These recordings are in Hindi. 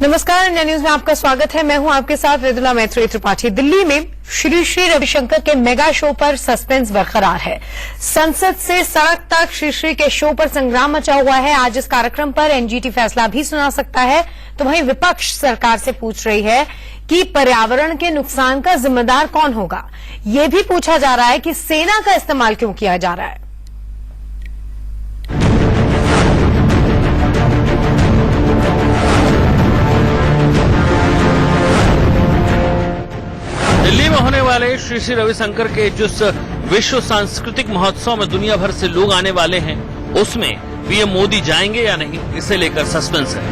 नमस्कार, इंडिया न्यूज में आपका स्वागत है। मैं हूं आपके साथ वेदुला मैत्री त्रिपाठी। दिल्ली में श्री श्री रविशंकर के मेगा शो पर सस्पेंस बरकरार है। संसद से सड़क तक श्री श्री के शो पर संग्राम मचा हुआ है। आज इस कार्यक्रम पर एनजीटी फैसला भी सुना सकता है। तो वहीं विपक्ष सरकार से पूछ रही है कि पर्यावरण के नुकसान का जिम्मेदार कौन होगा। ये भी पूछा जा रहा है कि सेना का इस्तेमाल क्यों किया जा रहा है। दिल्ली में होने वाले श्री श्री रविशंकर के जिस विश्व सांस्कृतिक महोत्सव में दुनिया भर से लोग आने वाले हैं, उसमें पीएम मोदी जाएंगे या नहीं, इसे लेकर सस्पेंस है।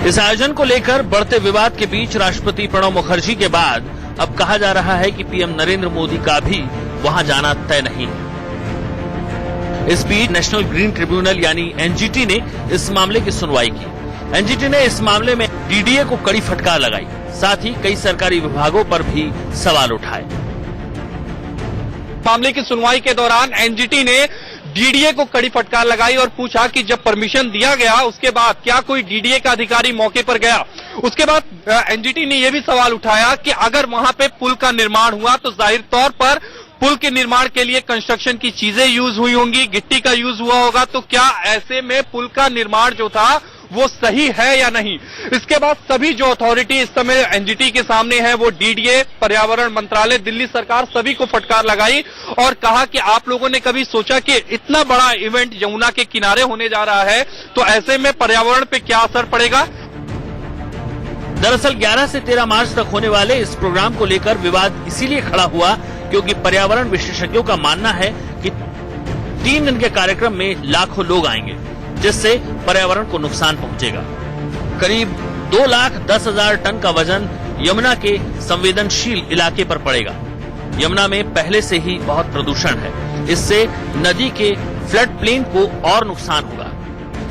इस आयोजन को लेकर बढ़ते विवाद के बीच राष्ट्रपति प्रणब मुखर्जी के बाद अब कहा जा रहा है कि पीएम नरेंद्र मोदी का भी वहां जाना तय नहीं है। इस बीच नेशनल ग्रीन ट्रिब्यूनल यानी एनजीटी ने इस मामले की सुनवाई की। एनजीटी ने इस मामले में डीडीए को कड़ी फटकार लगाई, साथ ही कई सरकारी विभागों पर भी सवाल उठाए। मामले की सुनवाई के दौरान एनजीटी ने डीडीए को कड़ी फटकार लगाई और पूछा कि जब परमिशन दिया गया उसके बाद क्या कोई डीडीए का अधिकारी मौके पर गया। उसके बाद एनजीटी ने यह भी सवाल उठाया कि अगर वहां पे पुल का निर्माण हुआ तो जाहिर तौर पर पुल के निर्माण के लिए कंस्ट्रक्शन की चीजें यूज हुई होंगी, गिट्टी का यूज हुआ होगा, तो क्या ऐसे में पुल का निर्माण जो था वो सही है या नहीं। इसके बाद सभी जो अथॉरिटी इस समय एनजीटी के सामने है, वो डीडीए, पर्यावरण मंत्रालय, दिल्ली सरकार, सभी को फटकार लगाई और कहा कि आप लोगों ने कभी सोचा कि इतना बड़ा इवेंट यमुना के किनारे होने जा रहा है, तो ऐसे में पर्यावरण पे क्या असर पड़ेगा। दरअसल 11 से 13 मार्च तक होने वाले इस प्रोग्राम को लेकर विवाद इसीलिए खड़ा हुआ क्योंकि पर्यावरण विशेषज्ञों का मानना है कि 3 दिन के कार्यक्रम में लाखों लोग आएंगे, जिससे पर्यावरण को नुकसान पहुंचेगा। करीब 2,10,000 टन का वजन यमुना के संवेदनशील इलाके पर पड़ेगा। यमुना में पहले से ही बहुत प्रदूषण है, इससे नदी के फ्लड प्लेन को और नुकसान होगा।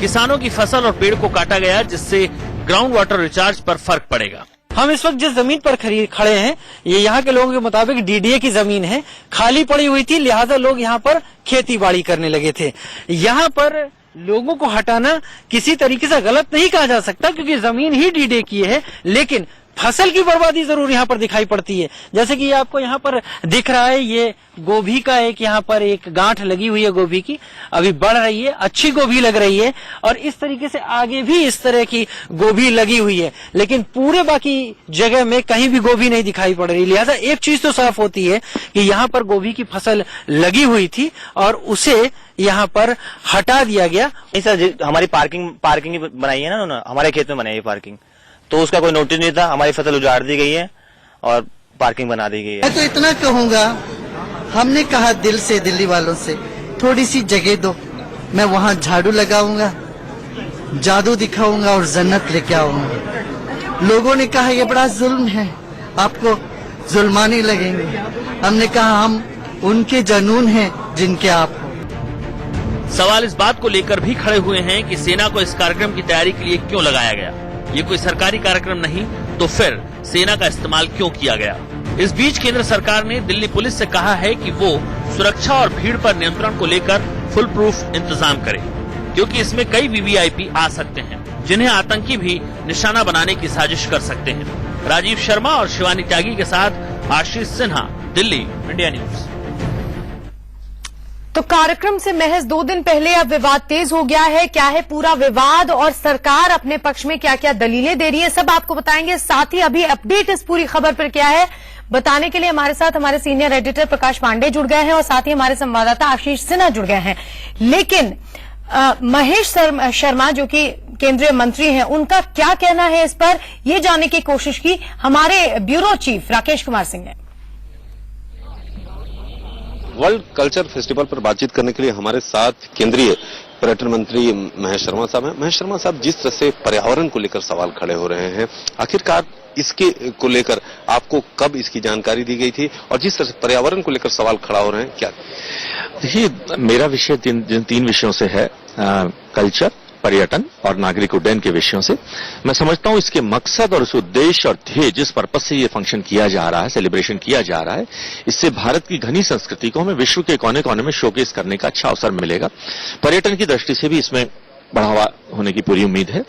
किसानों की फसल और पेड़ को काटा गया, जिससे ग्राउंड वाटर रिचार्ज पर फर्क पड़ेगा। हम इस वक्त जिस जमीन पर खड़े हैं, ये यहाँ के लोगों के मुताबिक डीडीए की जमीन है, खाली पड़ी हुई थी, लिहाजा लोग यहाँ पर खेती बाड़ी करने लगे थे। यहाँ पर लोगों को हटाना किसी तरीके से गलत नहीं कहा जा सकता क्योंकि जमीन ही डीडीए की है, लेकिन फसल की बर्बादी जरूर यहाँ पर दिखाई पड़ती है। जैसे कि आपको यहाँ पर दिख रहा है, ये गोभी का यहाँ पर एक गांठ लगी हुई है, गोभी की अभी बढ़ रही है, अच्छी गोभी लग रही है और इस तरीके से आगे भी इस तरह की गोभी लगी हुई है, लेकिन पूरे बाकी जगह में कहीं भी गोभी नहीं दिखाई पड़ रही। लिहाजा एक चीज तो साफ होती है कि यहाँ पर गोभी की फसल लगी हुई थी और उसे यहाँ पर हटा दिया गया। सर, हमारी पार्किंग बनाई है ना उन्होंने, हमारे खेत में बनाई है पार्किंग, तो उसका कोई नोटिस नहीं था। हमारी फसल उजाड़ दी गई है और पार्किंग बना दी गई है। मैं तो इतना कहूँगा, हमने कहा दिल से, दिल्ली वालों से थोड़ी सी जगह दो, मैं वहाँ झाड़ू लगाऊंगा, जादू दिखाऊंगा और जन्नत लेके आऊंगा। लोगों ने कहा ये बड़ा जुल्म है, आपको जुल्माने लगेंगे। हमने कहा हम उनके जनून हैं जिनके आप। सवाल इस बात को लेकर भी खड़े हुए हैं कि सेना को इस कार्यक्रम की तैयारी के लिए क्यों लगाया गया। ये कोई सरकारी कार्यक्रम नहीं, तो फिर सेना का इस्तेमाल क्यों किया गया। इस बीच केंद्र सरकार ने दिल्ली पुलिस से कहा है कि वो सुरक्षा और भीड़ पर नियंत्रण को लेकर फुल प्रूफ इंतजाम करे, क्योंकि इसमें कई वीवीआईपी आ सकते हैं जिन्हें आतंकी भी निशाना बनाने की साजिश कर सकते हैं। राजीव शर्मा और शिवानी त्यागी के साथ आशीष सिन्हा, दिल्ली, इंडिया न्यूज। तो कार्यक्रम से महज 2 दिन पहले अब विवाद तेज हो गया है। क्या है पूरा विवाद और सरकार अपने पक्ष में क्या क्या दलीलें दे रही है, सब आपको बताएंगे। साथ ही अभी अपडेट इस पूरी खबर पर क्या है बताने के लिए हमारे साथ हमारे सीनियर एडिटर प्रकाश पांडे जुड़ गए हैं और साथ ही हमारे संवाददाता आशीष सिन्हा जुड़ गए हैं। लेकिन महेश शर्मा जो कि केंद्रीय मंत्री हैं, उनका क्या कहना है इस पर, ये जानने की कोशिश की हमारे ब्यूरो चीफ राकेश कुमार सिंह ने। वर्ल्ड कल्चर फेस्टिवल पर बातचीत करने के लिए हमारे साथ केंद्रीय पर्यटन मंत्री महेश शर्मा साहब हैं। महेश शर्मा साहब, जिस तरह से पर्यावरण को लेकर सवाल खड़े हो रहे हैं, आखिरकार इसके को लेकर आपको कब इसकी जानकारी दी गई थी और जिस तरह से पर्यावरण को लेकर सवाल खड़ा हो रहे हैं, क्या? देखिए, मेरा विषय जिन 3 विषयों से है, कल्चर, पर्यटन और नागरिक उड्डयन के विषयों से। मैं समझता हूं इसके मकसद और उस उद्देश्य और ध्येय, जिस पर्पज से ये फंक्शन किया जा रहा है, सेलिब्रेशन किया जा रहा है, इससे भारत की घनी संस्कृति को हमें विश्व के कोने कोने में शोकेस करने का अच्छा अवसर मिलेगा। पर्यटन की दृष्टि से भी इसमें बढ़ावा होने की पूरी उम्मीद है।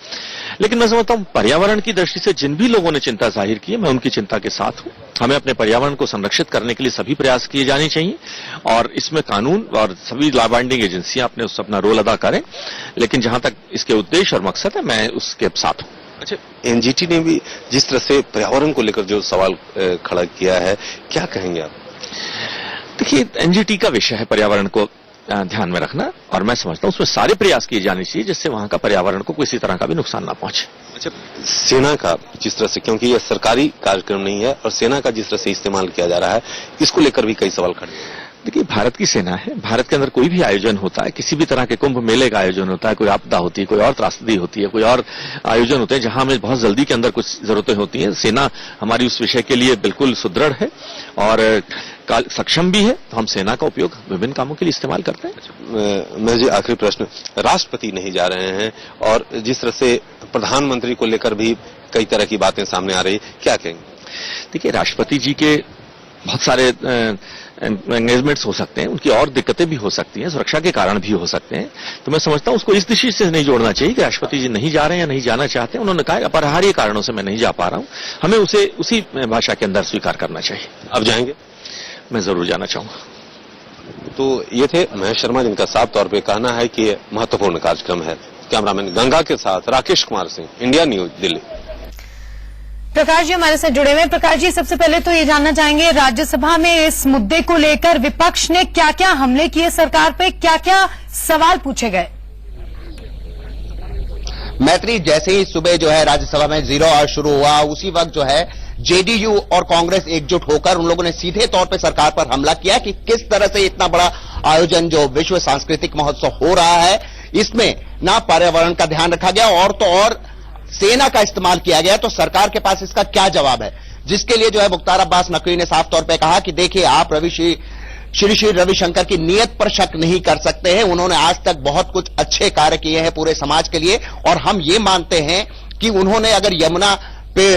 लेकिन मैं समझता हूं पर्यावरण की दृष्टि से जिन भी लोगों ने चिंता जाहिर की है, मैं उनकी चिंता के साथ हूं। हमें अपने पर्यावरण को संरक्षित करने के लिए सभी प्रयास किए जाने चाहिए और इसमें कानून और सभी लॉ बाइंडिंग एजेंसियां अपना रोल अदा करें, लेकिन जहां तक इसके उद्देश्य और मकसद है, मैं उसके साथ हूं। अच्छा, एनजीटी ने भी जिस तरह से पर्यावरण को लेकर जो सवाल खड़ा किया है, क्या कहेंगे आप? देखिए, एनजीटी का विषय है पर्यावरण को ध्यान में रखना और मैं समझता हूं उसमें सारे प्रयास किए जाने चाहिए जिससे वहां का पर्यावरण को किसी तरह का भी नुकसान ना पहुंचे। अच्छा, सेना का जिस तरह से, क्योंकि यह सरकारी कार्यक्रम नहीं है और सेना का जिस तरह से इस्तेमाल किया जा रहा है, इसको लेकर भी कई सवाल खड़े हैं। देखिए, भारत की सेना है, भारत के अंदर कोई भी आयोजन होता है, किसी भी तरह के कुंभ मेले का आयोजन होता है, कोई आपदा होती है, कोई और त्रासदी होती है, कोई और आयोजन होते हैं जहां हमें बहुत जल्दी के अंदर कुछ जरूरतें होती हैं, सेना हमारी उस विषय के लिए बिल्कुल सुदृढ़ है और सक्षम भी है, तो हम सेना का उपयोग विभिन्न कामों के लिए इस्तेमाल करते हैं। मैं जी, आखिरी प्रश्न, राष्ट्रपति नहीं जा रहे हैं और जिस तरह से प्रधानमंत्री को लेकर भी कई तरह की बातें सामने आ रही, क्या कहेंगे? देखिए, राष्ट्रपति जी के बहुत सारे एंगेजमेंट्स हो सकते हैं, उनकी और दिक्कतें भी हो सकती हैं, सुरक्षा के कारण भी हो सकते हैं, तो मैं समझता हूं उसको इस दृष्टि से नहीं जोड़ना चाहिए कि राष्ट्रपति जी नहीं जा रहे हैं या नहीं जाना चाहते हैं। उन्होंने कहा अपरिहार्य कारणों से मैं नहीं जा पा रहा हूं, हमें उसे उसी भाषा के अंदर स्वीकार करना चाहिए। अब जाएंगे? मैं जरूर जाना चाहूंगा। तो ये थे महेश शर्मा, जिनका साफ तौर पे कहना है कि ये महत्वपूर्ण कार्यक्रम है। कैमरामैन गंगा के साथ राकेश कुमार सिंह, इंडिया न्यूज, दिल्ली। प्रकाश जी हमारे साथ जुड़े हुए हैं। प्रकाश जी, सबसे पहले तो ये जानना चाहेंगे, राज्यसभा में इस मुद्दे को लेकर विपक्ष ने क्या क्या हमले किए सरकार पे, क्या क्या सवाल पूछे गए? मैत्री, जैसे ही सुबह जो है राज्यसभा में 0 आवर शुरू हुआ, उसी वक्त जो है जेडीयू और कांग्रेस एकजुट होकर उन लोगों ने सीधे तौर पे सरकार पर हमला किया कि किस तरह से इतना बड़ा आयोजन जो विश्व सांस्कृतिक महोत्सव हो रहा है, इसमें ना पर्यावरण का ध्यान रखा गया और तो और सेना का इस्तेमाल किया गया, तो सरकार के पास इसका क्या जवाब है? जिसके लिए जो है मुख्तार अब्बास नकवी ने साफ तौर पे कहा कि देखिए, आप श्री रविशंकर की नीयत पर शक नहीं कर सकते हैं, उन्होंने आज तक बहुत कुछ अच्छे कार्य किए हैं पूरे समाज के लिए और हम ये मानते हैं कि उन्होंने अगर यमुना पे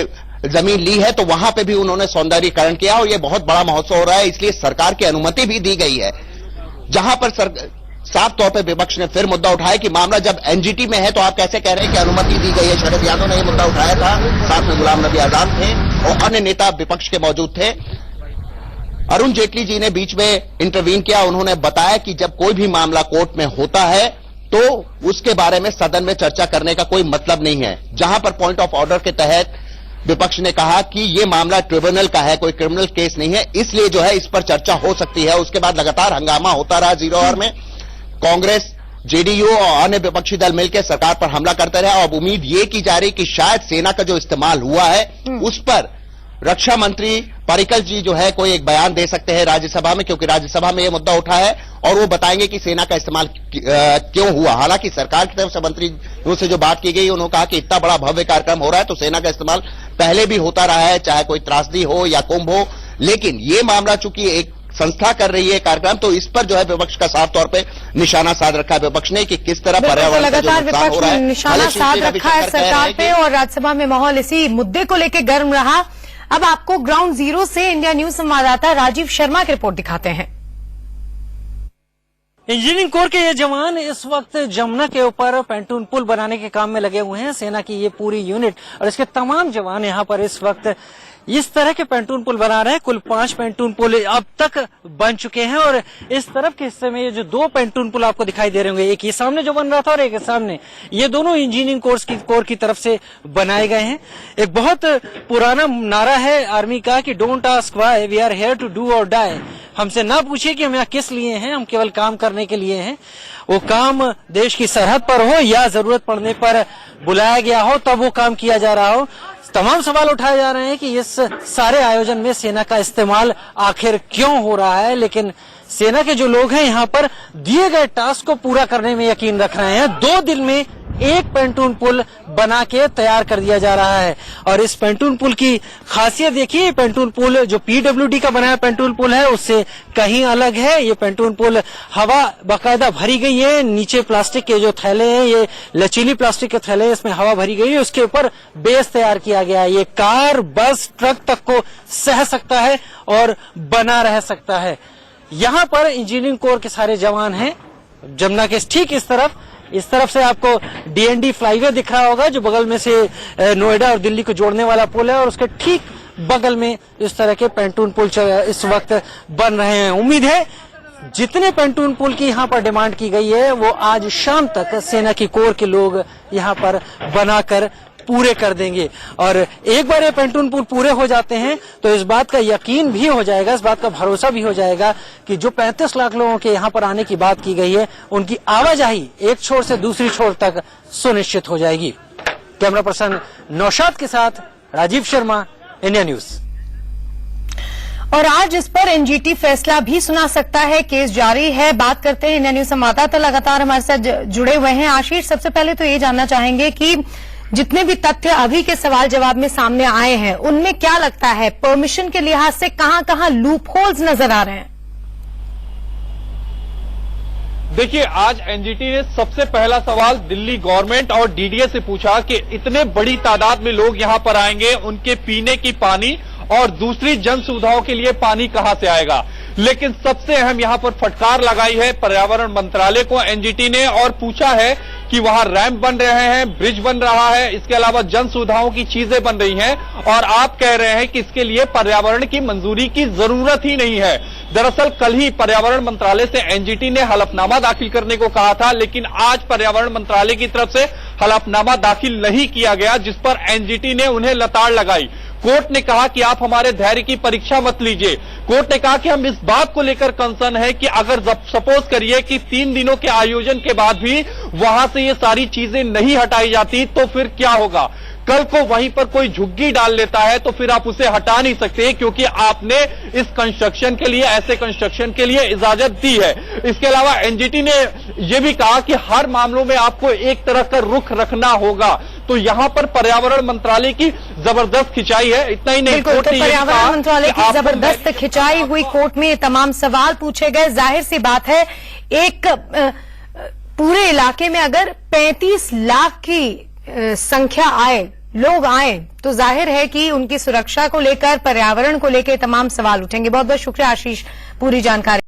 जमीन ली है तो वहां पे भी उन्होंने सौंदर्यीकरण किया और ये बहुत बड़ा महोत्सव हो रहा है, इसलिए सरकार की अनुमति भी दी गई है। जहां पर साफ तौर पे विपक्ष ने फिर मुद्दा उठाया कि मामला जब एनजीटी में है तो आप कैसे कह रहे हैं कि अनुमति दी गई है? शरद यादव ने यह मुद्दा उठाया था, साथ में गुलाम नबी आजाद थे और अन्य नेता विपक्ष के मौजूद थे। अरुण जेटली जी ने बीच में इंटरवीन किया, उन्होंने बताया कि जब कोई भी मामला कोर्ट में होता है तो उसके बारे में सदन में चर्चा करने का कोई मतलब नहीं है। जहां पर पॉइंट ऑफ ऑर्डर के तहत विपक्ष ने कहा कि यह मामला ट्रिब्यूनल का है, कोई क्रिमिनल केस नहीं है, इसलिए जो है इस पर चर्चा हो सकती है। उसके बाद लगातार हंगामा होता रहा 0 आवर में, कांग्रेस, जेडीयू और अन्य विपक्षी दल मिलकर सरकार पर हमला करते रहे। अब उम्मीद ये की जा रही कि शायद सेना का जो इस्तेमाल हुआ है उस पर रक्षा मंत्री पर्रिकर जी जो है कोई एक बयान दे सकते हैं राज्यसभा में, क्योंकि राज्यसभा में यह मुद्दा उठा है और वो बताएंगे कि सेना का इस्तेमाल क्यों हुआ। हालांकि सरकार की तरफ से मंत्रियों से जो बात की गई, उन्होंने कहा कि इतना बड़ा भव्य कार्यक्रम हो रहा है तो सेना का इस्तेमाल पहले भी होता रहा है, चाहे कोई त्रासदी हो या कुंभ हो, लेकिन ये मामला चूंकि एक संस्था कर रही है कार्यक्रम, तो इस पर जो है विपक्ष का साफ तौर पे निशाना साध रखा है विपक्ष ने कि किस तरह पर्यावरण लगातार विपक्ष ने निशाना साध रखा है सरकार पे और राज्यसभा में माहौल इसी मुद्दे को लेकर गर्म रहा। अब आपको ग्राउंड जीरो से इंडिया न्यूज संवाददाता राजीव शर्मा की रिपोर्ट दिखाते हैं। इंजीनियरिंग कोर के ये जवान इस वक्त जमुना के ऊपर पेंटून पुल बनाने के काम में लगे हुए हैं। सेना की ये पूरी यूनिट और इसके तमाम जवान यहाँ पर इस वक्त इस तरह के पेंटून पुल बना रहे हैं। कुल 5 पेंटून पुल अब तक बन चुके हैं और इस तरफ के हिस्से में ये जो 2 पेंटून पुल आपको दिखाई दे रहे होंगे, एक ये सामने जो बन रहा था और एक सामने, ये दोनों इंजीनियरिंग कोर की तरफ से बनाए गए हैं। एक बहुत पुराना नारा है आर्मी का कि don't ask why, we are here to do or die. हमसे ना पूछिए कि हम यहाँ किस लिए हैं, हम केवल काम करने के लिए हैं। वो काम देश की सरहद पर हो या जरूरत पड़ने पर बुलाया गया हो तब वो काम किया जा रहा हो। तमाम सवाल उठाए जा रहे हैं कि इस सारे आयोजन में सेना का इस्तेमाल आखिर क्यों हो रहा है, लेकिन सेना के जो लोग हैं यहाँ पर दिए गए टास्क को पूरा करने में यकीन रख रहे हैं। 2 दिन में एक पेंटून पुल बना के तैयार कर दिया जा रहा है और इस पेंटून पुल की खासियत देखिए, पेंटून पुल जो पीडब्ल्यूडी का बनाया पेंटून पुल है उससे कहीं अलग है। ये पेंटून पुल हवा बाकायदा भरी गई है, नीचे प्लास्टिक के जो थैले हैं, ये लचीली प्लास्टिक के थैले हैं, इसमें हवा भरी गई है, उसके ऊपर बेस तैयार किया गया है। ये कार, बस, ट्रक तक को सह सकता है और बना रह सकता है। यहाँ पर इंजीनियरिंग कोर के सारे जवान हैं। जमुना के ठीक इस तरफ इस तरफ से आपको डीएनडी फ्लाईवे दिख रहा होगा जो बगल में से नोएडा और दिल्ली को जोड़ने वाला पुल है, और उसके ठीक बगल में इस तरह के पैंटून पुल इस वक्त बन रहे हैं। उम्मीद है जितने पैंटून पुल की यहाँ पर डिमांड की गई है वो आज शाम तक सेना की कोर के लोग यहाँ पर बनाकर पूरे कर देंगे। और एक बार ये पैंटून पुल पूरे हो जाते हैं तो इस बात का यकीन भी हो जाएगा, इस बात का भरोसा भी हो जाएगा कि जो 35 लाख लोगों के यहाँ पर आने की बात की गई है उनकी आवाजाही एक छोर से दूसरी छोर तक सुनिश्चित हो जाएगी। कैमरा पर्सन नौशाद के साथ राजीव शर्मा, इंडिया न्यूज। और आज इस पर एनजीटी फैसला भी सुना सकता है, केस जारी है। बात करते हैं, इंडिया न्यूज संवाददाता लगातार हमारे साथ जुड़े हुए हैं। आशीष, सबसे पहले तो ये जानना चाहेंगे कि जितने भी तथ्य अभी के सवाल जवाब में सामने आए हैं उनमें क्या लगता है परमिशन के लिहाज से कहां लूप होल्स नजर आ रहे हैं? देखिए, आज एनजीटी ने सबसे पहला सवाल दिल्ली गवर्नमेंट और डीडीए से पूछा कि इतने बड़ी तादाद में लोग यहां पर आएंगे, उनके पीने की पानी और दूसरी जन सुविधाओं के लिए पानी कहां से आएगा। लेकिन सबसे अहम यहां पर फटकार लगाई है पर्यावरण मंत्रालय को एनजीटी ने, और पूछा है कि वहां रैंप बन रहे हैं, ब्रिज बन रहा है, इसके अलावा जन सुविधाओं की चीजें बन रही हैं, और आप कह रहे हैं कि इसके लिए पर्यावरण की मंजूरी की जरूरत ही नहीं है। दरअसल कल ही पर्यावरण मंत्रालय से एनजीटी ने हलफनामा दाखिल करने को कहा था, लेकिन आज पर्यावरण मंत्रालय की तरफ से हलफनामा दाखिल नहीं किया गया, जिस पर एनजीटी ने उन्हें लताड़ लगाई। कोर्ट ने कहा कि आप हमारे धैर्य की परीक्षा मत लीजिए। कोर्ट ने कहा कि हम इस बात को लेकर कंसर्न है कि अगर सपोज करिए कि 3 दिनों के आयोजन के बाद भी वहां से ये सारी चीजें नहीं हटाई जाती तो फिर क्या होगा। कल को वहीं पर कोई झुग्गी डाल लेता है तो फिर आप उसे हटा नहीं सकते, क्योंकि आपने इस कंस्ट्रक्शन के लिए, ऐसे कंस्ट्रक्शन के लिए इजाजत दी है। इसके अलावा एनजीटी ने यह भी कहा कि हर मामलों में आपको एक तरह का रुख रखना होगा। तो यहां पर पर्यावरण मंत्रालय की जबरदस्त खिंचाई है। इतना ही नहीं, बिल्कुल, तो पर्यावरण मंत्रालय की जबरदस्त खिंचाई हुई, कोर्ट में तमाम सवाल पूछे गए। जाहिर सी बात है, एक पूरे इलाके में अगर 35 लाख की संख्या आए, लोग आए, तो जाहिर है कि उनकी सुरक्षा को लेकर, पर्यावरण को लेकर तमाम सवाल उठेंगे। बहुत बहुत शुक्रिया आशीष पूरी जानकारी